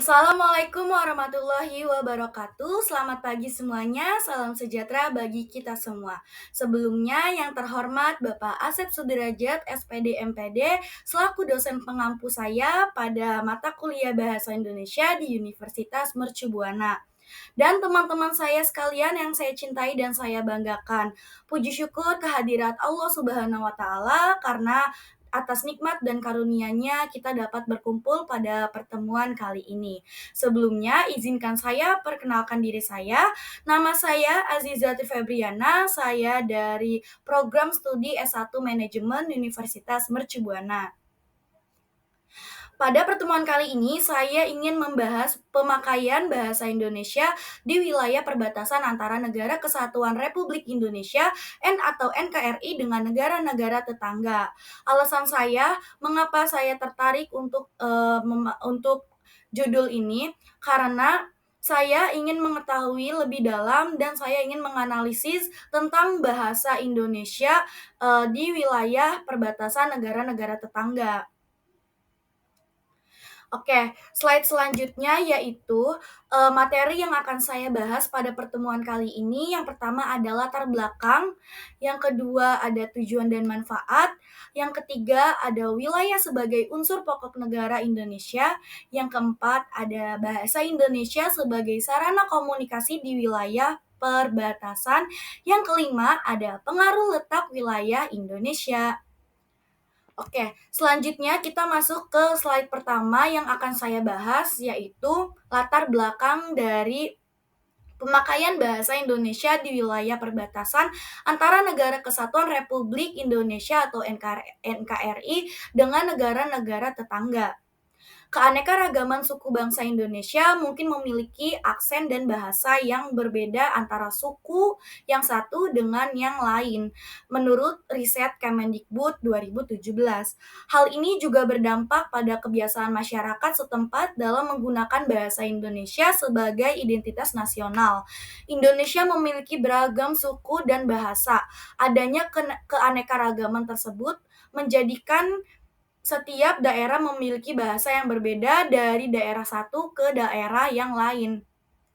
Assalamualaikum warahmatullahi wabarakatuh. Selamat pagi semuanya, salam sejahtera bagi kita semua. Sebelumnya yang terhormat Bapak Asep Sudrajat, SPD MPD, selaku dosen pengampu saya pada mata kuliah Bahasa Indonesia di Universitas Mercu Buana. Dan teman-teman saya sekalian yang saya cintai dan saya banggakan. Puji syukur kehadirat Allah Subhanahu wa taala karena atas nikmat dan karunia-Nya kita dapat berkumpul pada pertemuan kali ini. Sebelumnya, izinkan saya perkenalkan diri saya. Nama saya Azizati Febriana, saya dari program studi S1 Manajemen Universitas Mercu Buana. Pada pertemuan kali ini, saya ingin membahas pemakaian bahasa Indonesia di wilayah perbatasan antara Negara Kesatuan Republik Indonesia atau NKRI dengan negara-negara tetangga. Alasan saya mengapa saya tertarik untuk judul ini karena saya ingin mengetahui lebih dalam dan saya ingin menganalisis tentang bahasa Indonesia di wilayah perbatasan negara-negara tetangga. Oke, slide selanjutnya yaitu, materi yang akan saya bahas pada pertemuan kali ini. Yang pertama ada latar belakang, yang kedua ada tujuan dan manfaat, yang ketiga ada wilayah sebagai unsur pokok negara Indonesia, yang keempat ada bahasa Indonesia sebagai sarana komunikasi di wilayah perbatasan, yang kelima ada pengaruh letak wilayah Indonesia. Oke, selanjutnya kita masuk ke slide pertama yang akan saya bahas, yaitu latar belakang dari pemakaian bahasa Indonesia di wilayah perbatasan antara Negara Kesatuan Republik Indonesia atau NKRI dengan negara-negara tetangga. Keanekaragaman suku bangsa Indonesia mungkin memiliki aksen dan bahasa yang berbeda antara suku yang satu dengan yang lain, menurut riset Kemendikbud 2017. Hal ini juga berdampak pada kebiasaan masyarakat setempat dalam menggunakan bahasa Indonesia sebagai identitas nasional. Indonesia memiliki beragam suku dan bahasa. Adanya keanekaragaman tersebut menjadikan setiap daerah memiliki bahasa yang berbeda dari daerah satu ke daerah yang lain.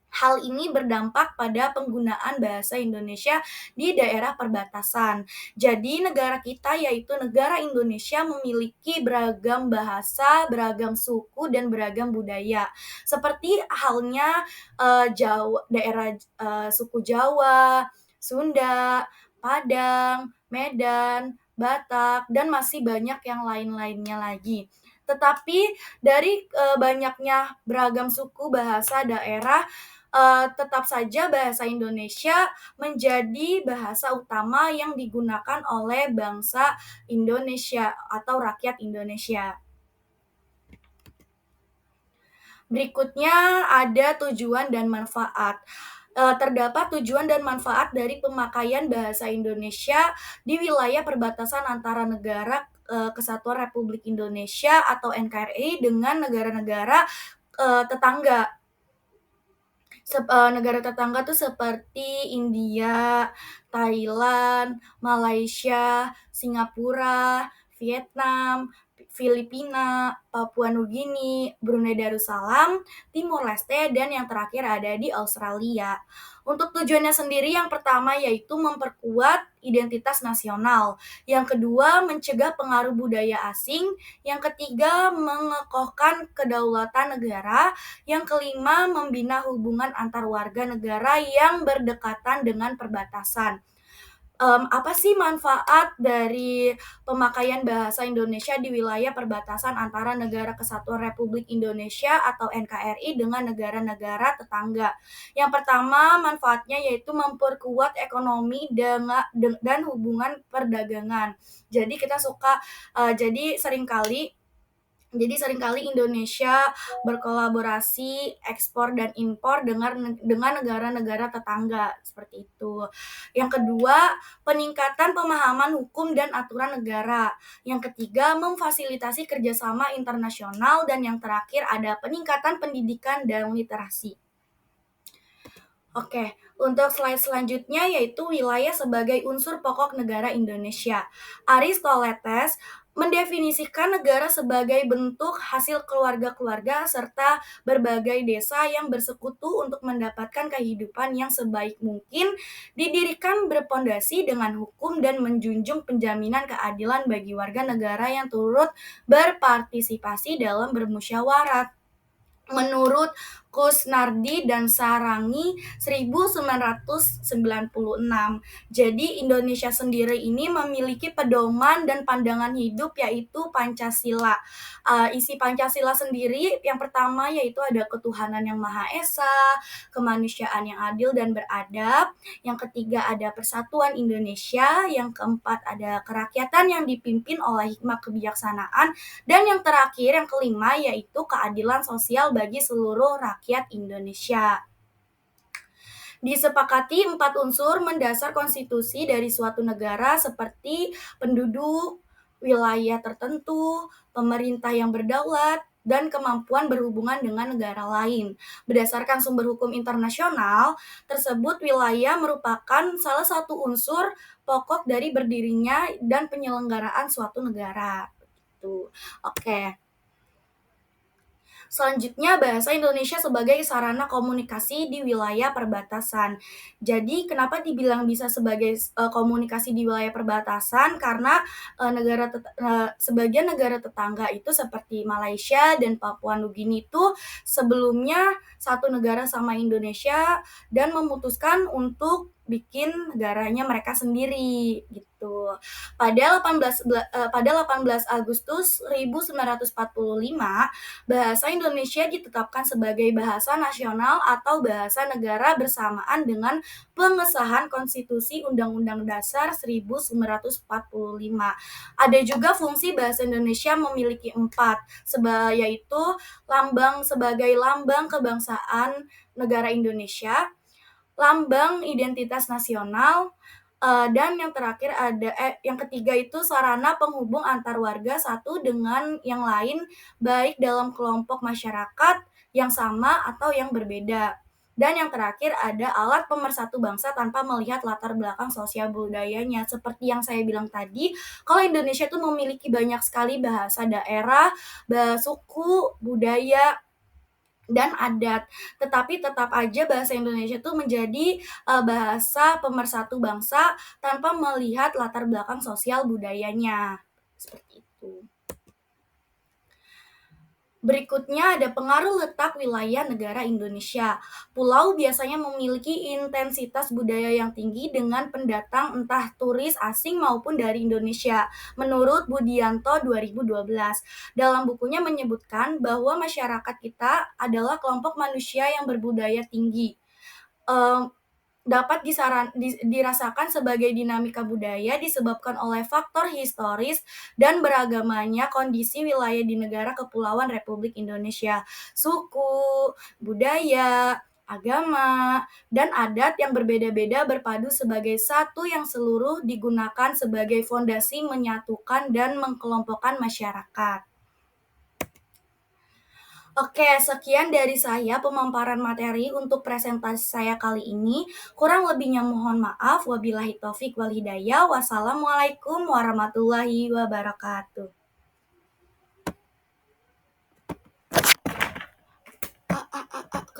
Hal ini berdampak pada penggunaan bahasa Indonesia di daerah perbatasan. Jadi, negara kita, yaitu negara Indonesia, memiliki beragam bahasa, beragam suku, dan beragam budaya. Seperti halnya suku Jawa, Sunda, Padang, Medan, Batak, dan masih banyak yang lain-lainnya lagi. Tetapi dari banyaknya beragam suku, bahasa, daerah, tetap saja bahasa Indonesia menjadi bahasa utama yang digunakan oleh bangsa Indonesia atau rakyat Indonesia. Berikutnya ada tujuan dan manfaat. Terdapat tujuan dan manfaat dari pemakaian bahasa Indonesia di wilayah perbatasan antara Negara Kesatuan Republik Indonesia atau NKRI dengan negara-negara tetangga. Negara tetangga tuh seperti India, Thailand, Malaysia, Singapura, Vietnam, Filipina, Papua Nugini, Brunei Darussalam, Timor Leste, dan yang terakhir ada di Australia. Untuk tujuannya sendiri yang pertama yaitu memperkuat identitas nasional, yang kedua mencegah pengaruh budaya asing, yang ketiga mengokohkan kedaulatan negara, yang kelima membina hubungan antar warga negara yang berdekatan dengan perbatasan. Apa sih manfaat dari pemakaian bahasa Indonesia di wilayah perbatasan antara Negara Kesatuan Republik Indonesia atau NKRI dengan negara-negara tetangga? Yang pertama, manfaatnya yaitu memperkuat ekonomi dan hubungan perdagangan. Jadi kita suka jadi seringkali Indonesia berkolaborasi ekspor dan impor dengan negara-negara tetangga, seperti itu. Yang kedua, peningkatan pemahaman hukum dan aturan negara. Yang ketiga, memfasilitasi kerjasama internasional. Dan yang terakhir ada peningkatan pendidikan dan literasi. Oke, untuk slide selanjutnya yaitu wilayah sebagai unsur pokok negara Indonesia. Aristoteles mendefinisikan negara sebagai bentuk hasil keluarga-keluarga serta berbagai desa yang bersekutu untuk mendapatkan kehidupan yang sebaik mungkin, didirikan berpondasi dengan hukum dan menjunjung penjaminan keadilan bagi warga negara yang turut berpartisipasi dalam bermusyawarah. Menurut Kusnardi dan Sarangi 1996. Jadi Indonesia sendiri ini memiliki pedoman dan pandangan hidup yaitu Pancasila. Isi Pancasila sendiri yang pertama yaitu ada ketuhanan yang Maha Esa, kemanusiaan yang adil dan beradab, yang ketiga ada persatuan Indonesia, yang keempat ada kerakyatan yang dipimpin oleh hikmah kebijaksanaan, dan yang terakhir, yang kelima, yaitu keadilan sosial bagi seluruh rakyat Indonesia. Disepakati 4 unsur mendasar konstitusi dari suatu negara seperti penduduk, wilayah tertentu, pemerintah yang berdaulat, dan kemampuan berhubungan dengan negara lain. Berdasarkan sumber hukum internasional, tersebut wilayah merupakan salah satu unsur pokok dari berdirinya dan penyelenggaraan suatu negara. Gitu. Oke. Selanjutnya, bahasa Indonesia sebagai sarana komunikasi di wilayah perbatasan. Jadi, kenapa dibilang bisa sebagai komunikasi di wilayah perbatasan? Karena sebagian negara tetangga itu seperti Malaysia dan Papua Nugini itu sebelumnya satu negara sama Indonesia dan memutuskan untuk bikin negaranya mereka sendiri gitu. Pada 18 Agustus 1945, bahasa Indonesia ditetapkan sebagai bahasa nasional atau bahasa negara bersamaan dengan pengesahan Konstitusi Undang-Undang Dasar 1945. Ada juga fungsi bahasa Indonesia memiliki 4, yaitu sebagai lambang kebangsaan negara Indonesia, lambang identitas nasional, dan yang ketiga itu sarana penghubung antar warga satu dengan yang lain, baik dalam kelompok masyarakat yang sama atau yang berbeda. Dan yang terakhir ada alat pemersatu bangsa tanpa melihat latar belakang sosial budayanya. Seperti yang saya bilang tadi, kalau Indonesia itu memiliki banyak sekali bahasa daerah, bahasa suku, budaya, dan adat. Tetapi tetap aja bahasa Indonesia itu menjadi bahasa pemersatu bangsa tanpa melihat latar belakang sosial budayanya. Seperti itu. Berikutnya ada pengaruh letak wilayah negara Indonesia. Pulau biasanya memiliki intensitas budaya yang tinggi dengan pendatang entah turis asing maupun dari Indonesia. Menurut Budianto 2012, dalam bukunya menyebutkan bahwa masyarakat kita adalah kelompok manusia yang berbudaya tinggi. Dapat dirasakan sebagai dinamika budaya disebabkan oleh faktor historis dan beragamanya kondisi wilayah di negara kepulauan Republik Indonesia. Suku, budaya, agama, dan adat yang berbeda-beda berpadu sebagai satu yang seluruh digunakan sebagai fondasi menyatukan dan mengkelompokkan masyarakat. Oke, sekian dari saya pemaparan materi untuk presentasi saya kali ini. Kurang lebihnya mohon maaf. Wabillahi taufik wal hidayah. Wassalamualaikum warahmatullahi wabarakatuh.